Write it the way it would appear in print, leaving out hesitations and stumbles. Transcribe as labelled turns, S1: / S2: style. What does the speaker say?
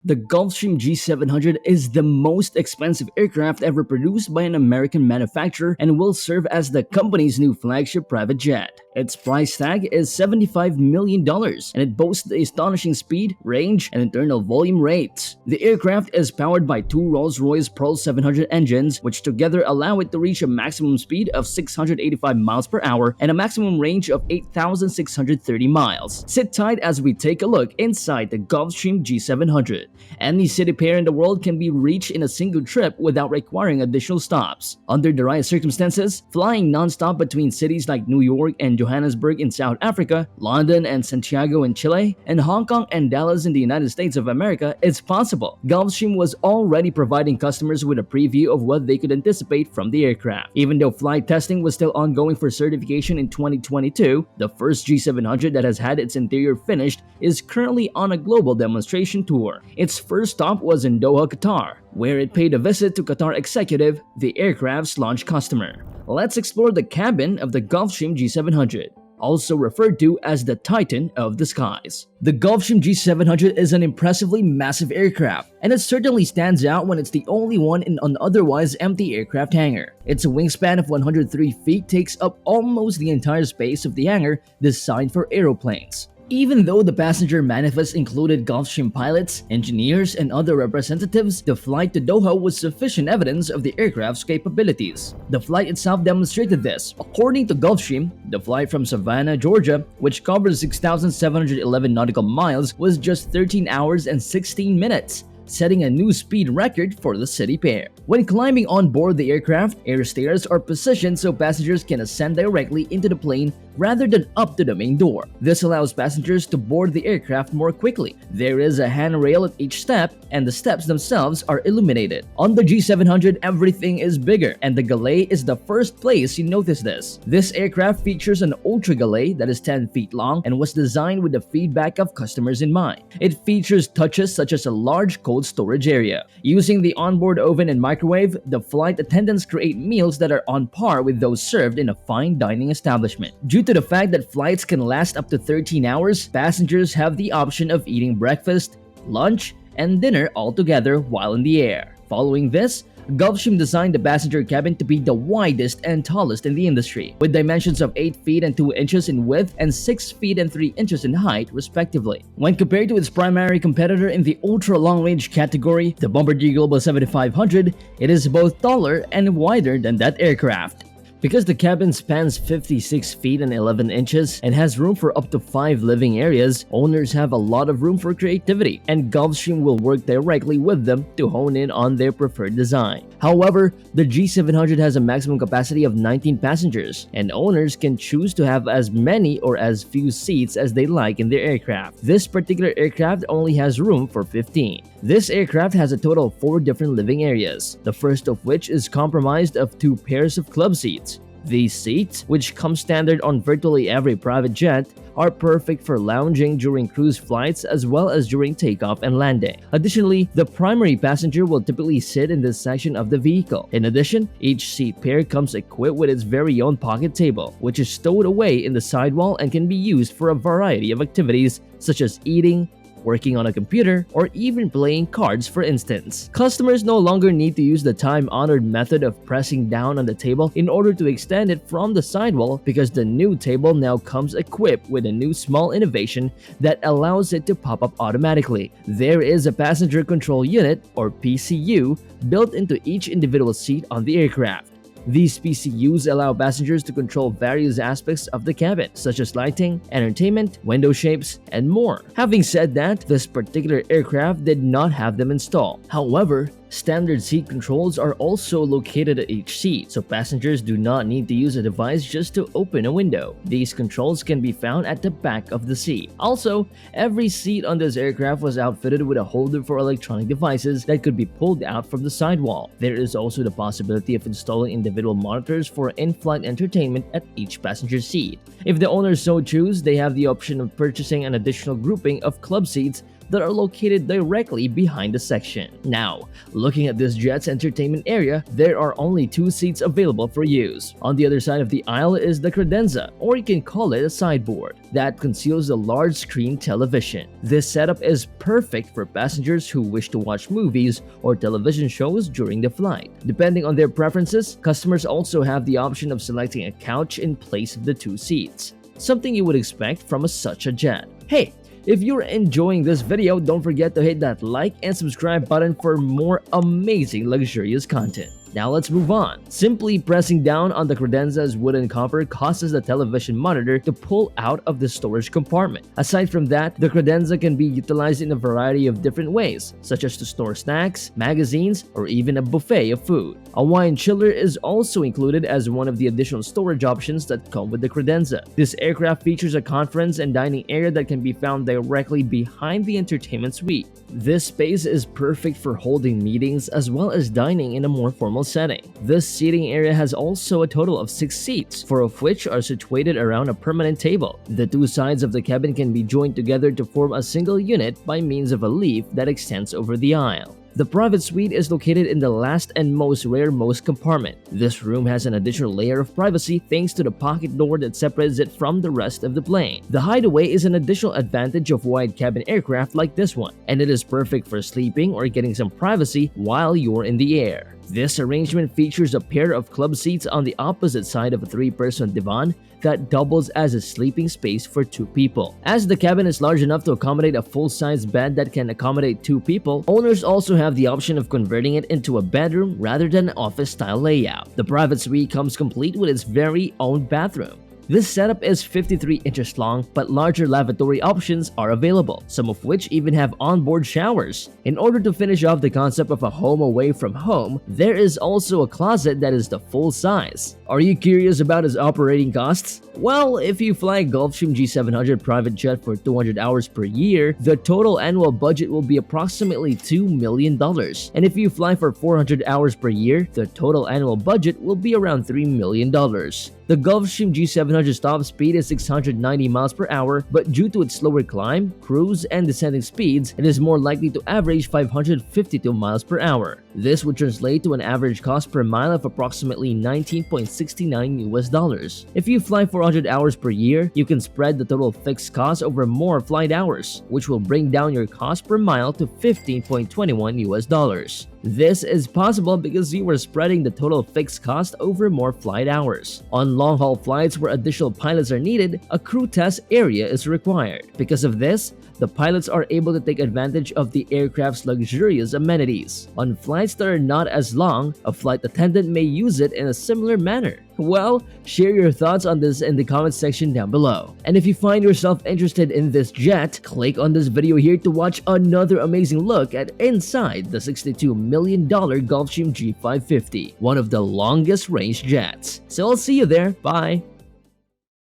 S1: The Gulfstream G700 is the most expensive aircraft ever produced by an American manufacturer and will serve as the company's new flagship private jet. Its price tag is $75 million and it boasts the astonishing speed, range, and internal volume rates. The aircraft is powered by two Rolls Royce Pearl 700 engines, which together allow it to reach a maximum speed of 685 miles per hour and a maximum range of 8,630 miles. Sit tight as we take a look inside the Gulfstream G700. Any city pair in the world can be reached in a single trip without requiring additional stops. Under the right circumstances, flying non-stop between cities like New York and Johannesburg in South Africa, London and Santiago in Chile, and Hong Kong and Dallas in the United States of America is possible. Gulfstream was already providing customers with a preview of what they could anticipate from the aircraft. Even though flight testing was still ongoing for certification in 2022, the first G700 that has had its interior finished is currently on a global demonstration tour. Its first stop was in Doha, Qatar, where it paid a visit to Qatar Executive, the aircraft's launch customer. Let's explore the cabin of the Gulfstream G700, also referred to as the Titan of the skies. The Gulfstream G700 is an impressively massive aircraft, and it certainly stands out when it's the only one in an otherwise empty aircraft hangar. Its wingspan of 103 feet takes up almost the entire space of the hangar designed for aeroplanes. Even though the passenger manifest included Gulfstream pilots, engineers, and other representatives, the flight to Doha was sufficient evidence of the aircraft's capabilities. The flight itself demonstrated this. According to Gulfstream, the flight from Savannah, Georgia, which covers 6,711 nautical miles, was just 13 hours and 16 minutes. Setting a new speed record for the city pair. When climbing on board the aircraft, air stairs are positioned so passengers can ascend directly into the plane rather than up to the main door. This allows passengers to board the aircraft more quickly. There is a handrail at each step, and the steps themselves are illuminated. On the G700, everything is bigger, and the galley is the first place you notice this. This aircraft features an ultra galley that is 10 feet long and was designed with the feedback of customers in mind. It features touches such as a large cold storage area. Using the onboard oven and microwave, the flight attendants create meals that are on par with those served in a fine dining establishment. Due to the fact that flights can last up to 13 hours, passengers have the option of eating breakfast, lunch, and dinner all together while in the air. Following this, Gulfstream designed the passenger cabin to be the widest and tallest in the industry, with dimensions of 8 feet and 2 inches in width and 6 feet and 3 inches in height, respectively. When compared to its primary competitor in the ultra-long-range category, the Bombardier Global 7500, it is both taller and wider than that aircraft. Because the cabin spans 56 feet and 11 inches and has room for up to 5 living areas, owners have a lot of room for creativity, and Gulfstream will work directly with them to hone in on their preferred design. However, the G700 has a maximum capacity of 19 passengers, and owners can choose to have as many or as few seats as they like in their aircraft. This particular aircraft only has room for 15. This aircraft has a total of 4 different living areas, the first of which is comprised of 2 pairs of club seats. These seats, which come standard on virtually every private jet, are perfect for lounging during cruise flights as well as during takeoff and landing. Additionally, the primary passenger will typically sit in this section of the vehicle. In addition, each seat pair comes equipped with its very own pocket table, which is stowed away in the sidewall and can be used for a variety of activities such as eating, working on a computer, or even playing cards, for instance. Customers no longer need to use the time-honored method of pressing down on the table in order to extend it from the sidewall, because the new table now comes equipped with a new small innovation that allows it to pop up automatically. There is a passenger control unit, or PCU, built into each individual seat on the aircraft. These PCUs allow passengers to control various aspects of the cabin, such as lighting, entertainment, window shapes, and more. Having said that, this particular aircraft did not have them installed. However, standard seat controls are also located at each seat, so passengers do not need to use a device just to open a window. These controls can be found at the back of the seat. Also, every seat on this aircraft was outfitted with a holder for electronic devices that could be pulled out from the sidewall. There is also the possibility of installing individual monitors for in-flight entertainment at each passenger seat. If the owners so choose, they have the option of purchasing an additional grouping of club seats that are located directly behind the section. Now, looking at this jet's entertainment area, there are only 2 seats available for use. On the other side of the aisle is the credenza, or you can call it a sideboard, that conceals a large screen television. This setup is perfect for passengers who wish to watch movies or television shows during the flight. Depending on their preferences, customers also have the option of selecting a couch in place of the 2 seats, something you would expect from such a jet. Hey, if you're enjoying this video, don't forget to hit that like and subscribe button for more amazing luxurious content. Now let's move on. Simply pressing down on the credenza's wooden cover causes the television monitor to pull out of the storage compartment. Aside from that, the credenza can be utilized in a variety of different ways, such as to store snacks, magazines, or even a buffet of food. A wine chiller is also included as one of the additional storage options that come with the credenza. This aircraft features a conference and dining area that can be found directly behind the entertainment suite. This space is perfect for holding meetings as well as dining in a more formal setting. This seating area has also a total of 6 seats, 4 of which are situated around a permanent table. The 2 sides of the cabin can be joined together to form a single unit by means of a leaf that extends over the aisle. The private suite is located in the last and most rearmost compartment. This room has an additional layer of privacy thanks to the pocket door that separates it from the rest of the plane. The hideaway is an additional advantage of wide cabin aircraft like this one, and it is perfect for sleeping or getting some privacy while you're in the air. This arrangement features a pair of club seats on the opposite side of a 3-person divan that doubles as a sleeping space for 2 people. As the cabin is large enough to accommodate a full-size bed that can accommodate 2 people, owners also have the option of converting it into a bedroom rather than an office-style layout. The private suite comes complete with its very own bathroom. This setup is 53 inches long, but larger lavatory options are available, some of which even have onboard showers. In order to finish off the concept of a home away from home, there is also a closet that is the full size. Are you curious about its operating costs? Well, if you fly Gulfstream G700 private jet for 200 hours per year, the total annual budget will be approximately $2 million. And if you fly for 400 hours per year, the total annual budget will be around $3 million. The Gulfstream G700's top speed is 690 miles per hour, but due to its slower climb, cruise, and descending speeds, it is more likely to average 552 miles per hour. This would translate to an average cost per mile of approximately $19.69 US. If you fly 400 hours per year, you can spread the total fixed cost over more flight hours, which will bring down your cost per mile to $15.21 US. This is possible because you are spreading the total fixed cost over more flight hours. On long-haul flights where additional pilots are needed, a crew test area is required. Because of this, the pilots are able to take advantage of the aircraft's luxurious amenities. On flights that are not as long, a flight attendant may use it in a similar manner. Well, share your thoughts on this in the comment section down below. And if you find yourself interested in this jet, click on this video here to watch another amazing look at inside the $62 million Gulfstream G550, one of the longest range jets. So I'll see you there. Bye!